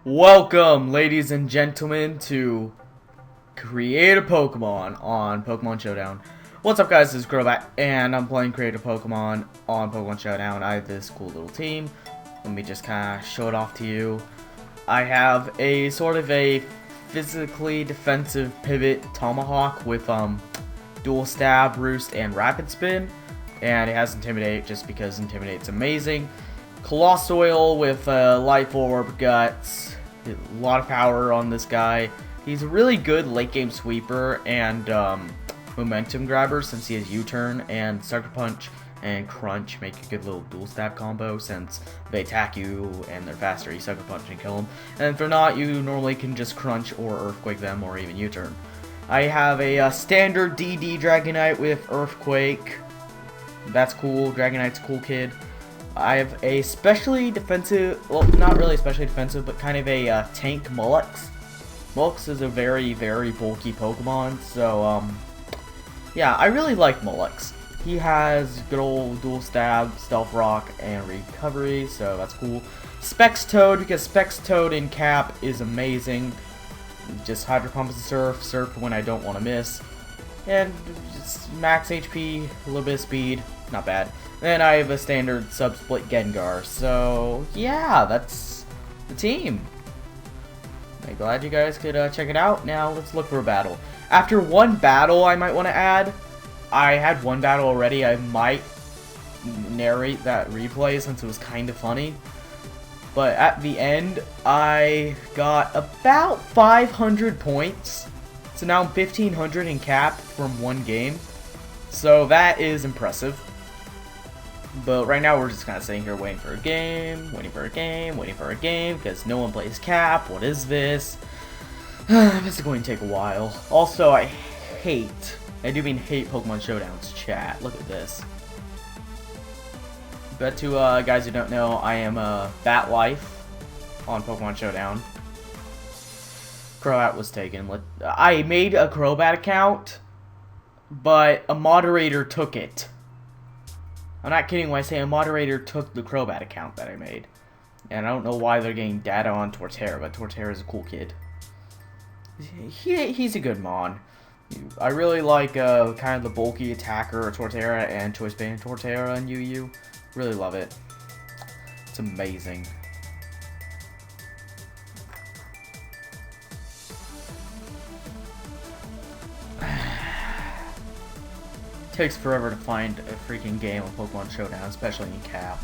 Welcome, ladies and gentlemen, to Create a Pokemon on Pokemon Showdown. What's up, guys? This is Growback, and I'm playing Create a Pokemon on Pokemon Showdown. I have this cool little team. Let me just kind of show it off to you. I have a sort of a physically defensive pivot Tomahawk with dual stab, roost, and rapid spin, and it has Intimidate just because Intimidate's amazing. Colossoil with Life Orb, Guts, a lot of power on this guy. He's a really good late game sweeper and momentum grabber since he has U-turn, and Sucker Punch and Crunch make a good little dual stab combo since they attack you and they're faster. You Sucker Punch and kill them, and if they're not, you normally can just Crunch or Earthquake them or even U-turn. I have a standard DD Dragonite with Earthquake. That's cool. Dragonite's a cool kid. I have a specially defensive, well, not really especially defensive, but kind of a tank Mullux. Mullux is a very, very bulky Pokemon, so, yeah, I really like Mullux. He has good old dual stab, stealth rock, and recovery, so that's cool. Specs Toad, because Specs Toad in Cap is amazing. Just Hydro Pump and Surf when I don't want to miss. And just max HP, a little bit of speed, not bad. Then I have a standard sub-split Gengar, so yeah, that's the team. I'm glad you guys could check it out. Now let's look for a battle. After one battle, I might want to add. I had one battle already. I might narrate that replay since it was kind of funny. But at the end, I got about 500 points. So now I'm 1500 in cap from one game. So that is impressive. But right now we're just kind of sitting here waiting for a game, because no one plays cap. What is this? This is going to take a while. Also, I do mean hate Pokemon Showdown's chat. Look at this. But to guys who don't know, I am Bat Life on Pokemon Showdown. Crobat was taken. I made a Crobat account, but a moderator took it. I'm not kidding when I say a moderator took the Crobat account that I made. And I don't know why they're getting data on Torterra, but Torterra is a cool kid. He's a good mon. I really like kind of the bulky attacker Torterra and Choice Band Torterra and UU. Really love it. It's amazing. Takes forever to find a freaking game of Pokemon Showdown, especially in Cap,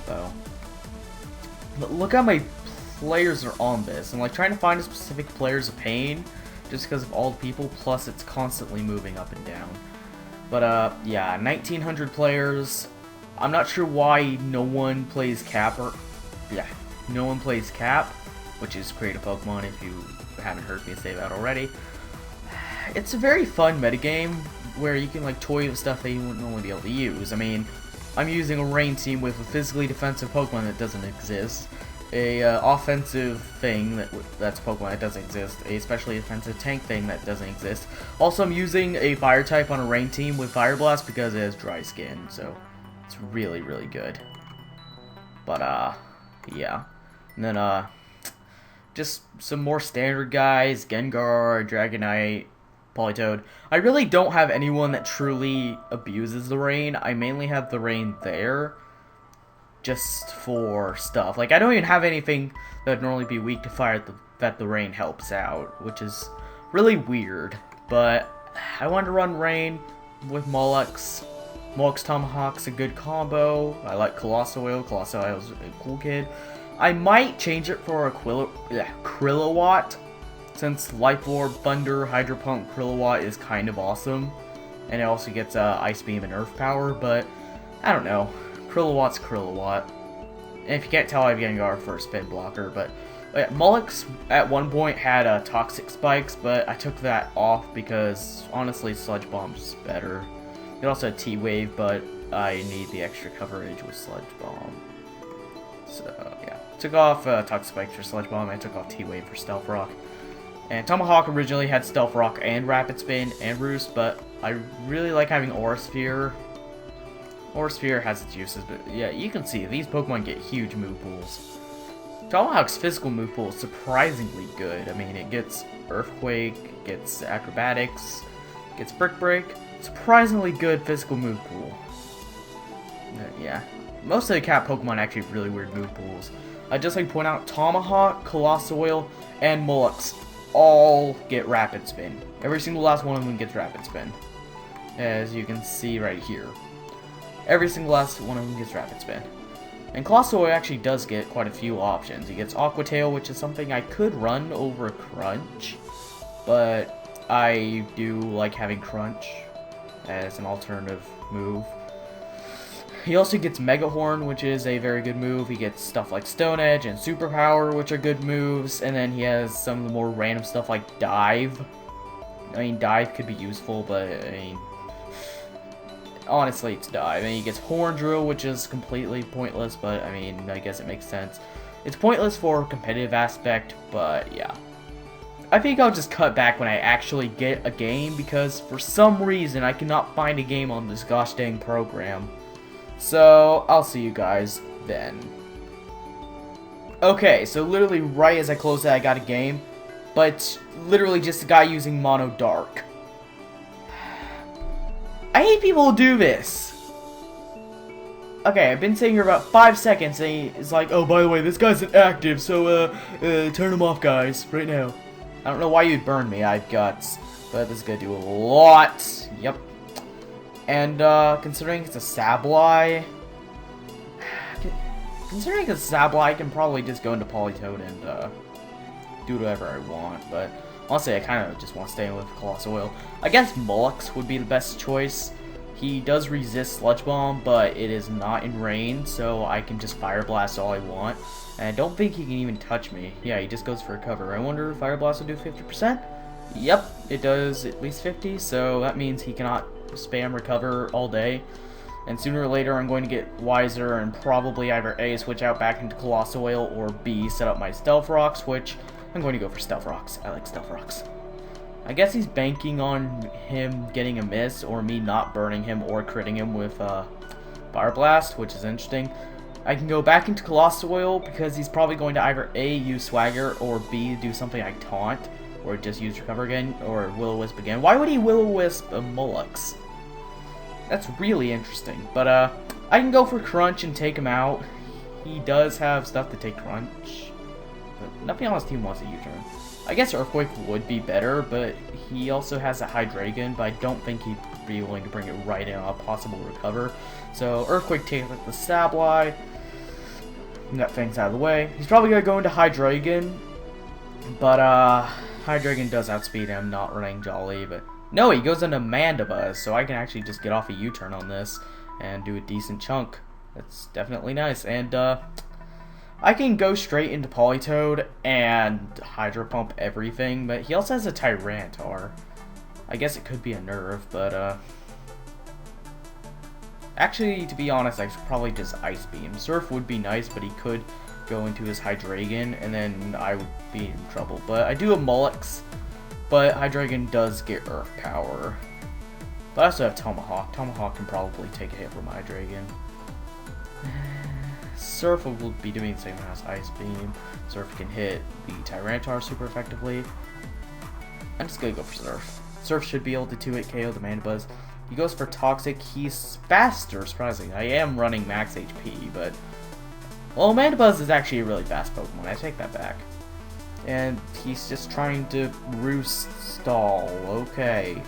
though. But look how many players are on this. I'm like trying to find a specific player's a pain, just because of all the people. Plus, it's constantly moving up and down. But yeah, 1900 players. I'm not sure why no one plays Cap no one plays Cap, which is Create a Pokemon. If you haven't heard me say that already, it's a very fun metagame where you can like toy with stuff that you wouldn't normally be able to use. I mean, I'm using a Rain team with a physically defensive Pokemon that doesn't exist, a offensive thing that's a Pokemon that doesn't exist, a specially defensive tank thing that doesn't exist. Also, I'm using a Fire type on a Rain team with Fire Blast because it has dry skin, so it's really, really good. But yeah, and then just some more standard guys: Gengar, Dragonite, Politoed. I really don't have anyone that truly abuses the rain. I mainly have the rain there just for stuff. Like, I don't even have anything that would normally be weak to fire that the rain helps out, which is really weird. But I wanted to run rain with Mullux. Mullux Tomahawk's a good combo. I like Colossoil. Colossoil's a cool kid. I might change it for a Krillawatt, since Life Orb, Thunder, Hydro Pump, Krillawatt is kind of awesome. And it also gets Ice Beam and Earth Power, but I don't know. Krillawatt's Krillawatt. And if you can't tell, I have Gengar for a spin blocker, but Mullux at one point had Toxic Spikes, but I took that off because, honestly, Sludge Bomb's better. It also had T-Wave, but I need the extra coverage with Sludge Bomb. So, yeah. Took off Toxic Spikes for Sludge Bomb, and I took off T-Wave for Stealth Rock. And Tomahawk originally had Stealth Rock and Rapid Spin and Roost, but I really like having Aura Sphere. Aura Sphere has its uses, but yeah, you can see these Pokemon get huge move pools. Tomahawk's physical move pool is surprisingly good. I mean, it gets Earthquake, it gets Acrobatics, it gets Brick Break. Surprisingly good physical move pool. Yeah. Most of the cat Pokemon actually have really weird move pools. I'd just like to point out Tomahawk, Colossoil, and Mullux all get Rapid Spin. Every single last one of them gets Rapid Spin. As you can see right here. Every single last one of them gets Rapid Spin. And Colossoil actually does get quite a few options. He gets Aqua Tail, which is something I could run over Crunch, but I do like having Crunch as an alternative move. He also gets Mega Horn, which is a very good move. He gets stuff like Stone Edge and Superpower, which are good moves. And then he has some of the more random stuff like Dive. I mean, Dive could be useful, but I mean, honestly, it's Dive. And he gets Horn Drill, which is completely pointless, but I mean, I guess it makes sense. It's pointless for competitive aspect, but yeah. I think I'll just cut back when I actually get a game, because for some reason I cannot find a game on this gosh dang program. So, I'll see you guys then. Okay, so literally right as I closed it, I got a game. But literally just a guy using Mono Dark. I hate people who do this. Okay, I've been sitting here about 5 seconds and he's like, oh, by the way, this guy's inactive, so turn him off, guys, right now. I don't know why you'd burn me, I have guts. But this is gonna do a lot. Yep. And considering it's a Sableye, I can probably just go into Politoed and do whatever I want. But honestly, I kind of just want to stay with Colossoil. I guess Mullux would be the best choice. He does resist Sludge Bomb, but it is not in range, so I can just Fire Blast all I want. And I don't think he can even touch me. Yeah, he just goes for a cover. I wonder if Fire Blast will do 50%? Yep, it does at least 50, so that means he cannot spam recover all day. And sooner or later I'm going to get wiser and probably either A, switch out back into Colossoil, or B, set up my Stealth Rocks, which I'm going to go for Stealth Rocks. I like Stealth Rocks. I guess he's banking on him getting a miss, or me not burning him or critting him with Fire Blast, which is interesting. I can go back into Colossoil because he's probably going to either A, use Swagger, or B, do something like Taunt, or just use Recover again, or Will-O-Wisp again. Why would he Will-O-Wisp a Mullux? That's really interesting. But I can go for Crunch and take him out. He does have stuff to take Crunch, but nothing on his team wants a U-turn. I guess Earthquake would be better, but he also has a Hydreigon, but I don't think he'd be willing to bring it right in on a possible recover. So Earthquake takes like the Sableye. That thing's out of the way. He's probably going to go into Hydreigon, but Hydreigon does outspeed him, not running Jolly, but no, he goes into Mandibuzz, so I can actually just get off a U-turn on this and do a decent chunk. That's definitely nice. And I can go straight into Politoed and Hydro Pump everything, but he also has a Tyranitar. I guess it could be a Nerve, but actually, to be honest, I should probably just Ice Beam. Surf would be nice, but he could go into his Hydreigon, and then I would be in trouble. But I do have Mullux, but Hydreigon does get Earth Power. But I also have Tomahawk. Tomahawk can probably take a hit from Hydreigon. Surf will be doing the same as Ice Beam. Surf can hit the Tyranitar super effectively. I'm just gonna go for Surf. Surf should be able to 2-hit KO the Mandibuzz. He goes for Toxic. He's faster, surprisingly. I am running max HP, but well, Mandibuzz is actually a really fast Pokemon. I take that back. And he's just trying to Roost stall. Okay.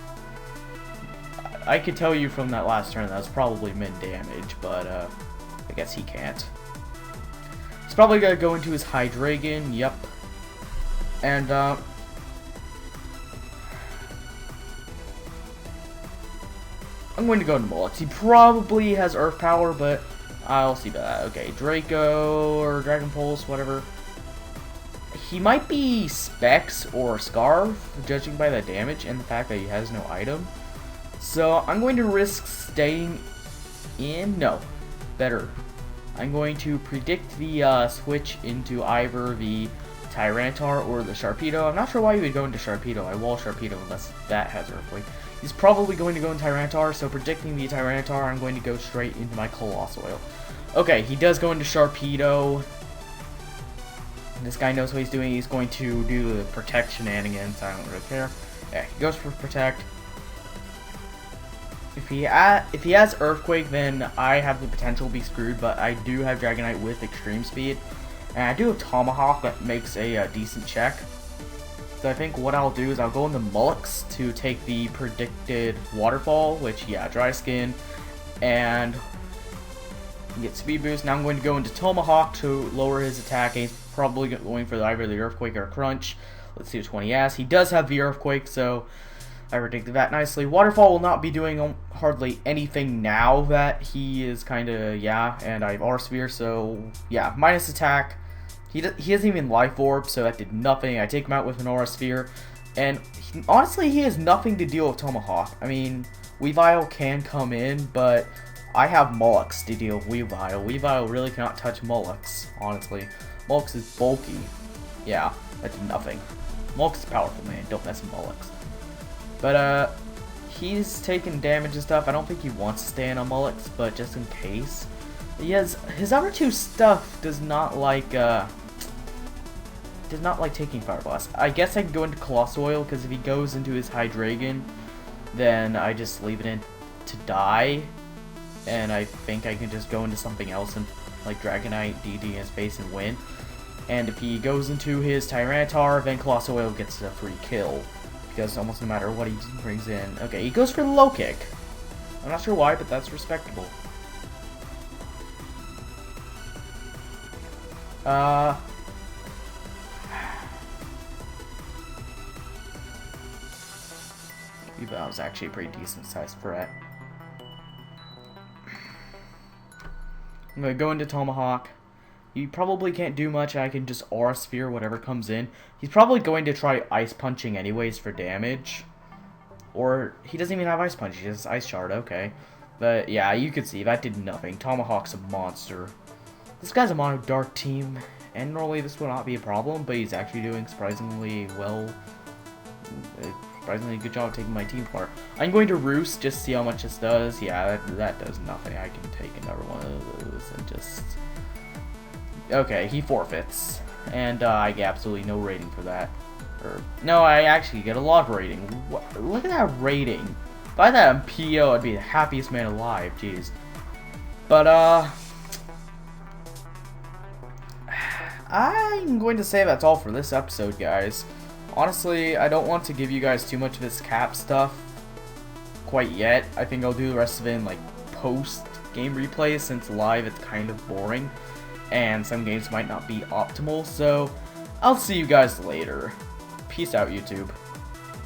I could tell you from that last turn that was probably min damage, but I guess he can't. He's probably gonna go into his Hydreigon. Yep. And I'm going to go into Mullux. He probably has Earth Power, but I'll see that. Okay, Draco or Dragon Pulse, whatever. He might be Specs or Scarf, judging by the damage and the fact that he has no item. So I'm going to risk staying in. No, better. I'm going to predict the switch into either the Tyranitar or the Sharpedo. I'm not sure why he would go into Sharpedo. I wall Sharpedo unless that has Earthquake. He's probably going to go into Tyranitar, so predicting the Tyranitar, I'm going to go straight into my Colossoil. Okay, he does go into Sharpedo. This guy knows what he's doing. He's going to do the protect shenanigans. I don't really care. Yeah, he goes for protect. If he has Earthquake, then I have the potential to be screwed, but I do have Dragonite with extreme speed. And I do have Tomahawk that makes a decent check. So I think what I'll do is I'll go into Mullux to take the predicted Waterfall, which, yeah, Dry Skin, and get Speed Boost. Now I'm going to go into Tomahawk to lower his attack. He's probably going for either the Earthquake or Crunch. Let's see which one he has. He does have the Earthquake, so I predicted that nicely. Waterfall will not be doing hardly anything now that he is kind of, yeah, and I have R-Sphere, so, yeah, minus attack. He doesn't even Life Orb, so that did nothing. I take him out with an Aura Sphere, and honestly, he has nothing to deal with Tomahawk. I mean, Weavile can come in, but I have Mullux to deal with Weavile. Weavile really cannot touch Mullux, honestly. Mullux is bulky. Yeah, that did nothing. Mullux is powerful, man. Don't mess with Mullux. But, he's taking damage and stuff. I don't think he wants to stay in a Mullux, but just in case. His other two stuff does not like taking Fire Blast. I guess I can go into Colossoil, because if he goes into his Hydreigon, then I just leave it in to die. And I think I can just go into something else and like Dragonite, DD in space and win. And if he goes into his Tyranitar, then Colossoil gets a free kill. Because almost no matter what he brings in. Okay, he goes for the low kick. I'm not sure why, but that's respectable. That was actually a pretty decent sized threat. I'm gonna go into Tomahawk. He probably can't do much. I can just Aura Sphere whatever comes in. He's probably going to try Ice Punching anyways for damage. Or he doesn't even have Ice Punch. He has Ice Shard. Okay. But yeah, you can see that did nothing. Tomahawk's a monster. This guy's a Mono Dark team, and normally this would not be a problem, but he's actually doing surprisingly well. Surprisingly good job taking my team apart. I'm going to Roost just to see how much this does. Yeah, that does nothing. I can take another one of those and just... Okay, he forfeits. And I get absolutely no rating for that. No, I actually get a lot of rating. Look at that rating. If I had that on PO, I'd be the happiest man alive. Jeez. But, I'm going to say that's all for this episode, guys. Honestly, I don't want to give you guys too much of this cap stuff quite yet. I think I'll do the rest of it in, like, post-game replays, since live it's kind of boring. And some games might not be optimal, so I'll see you guys later. Peace out, YouTube.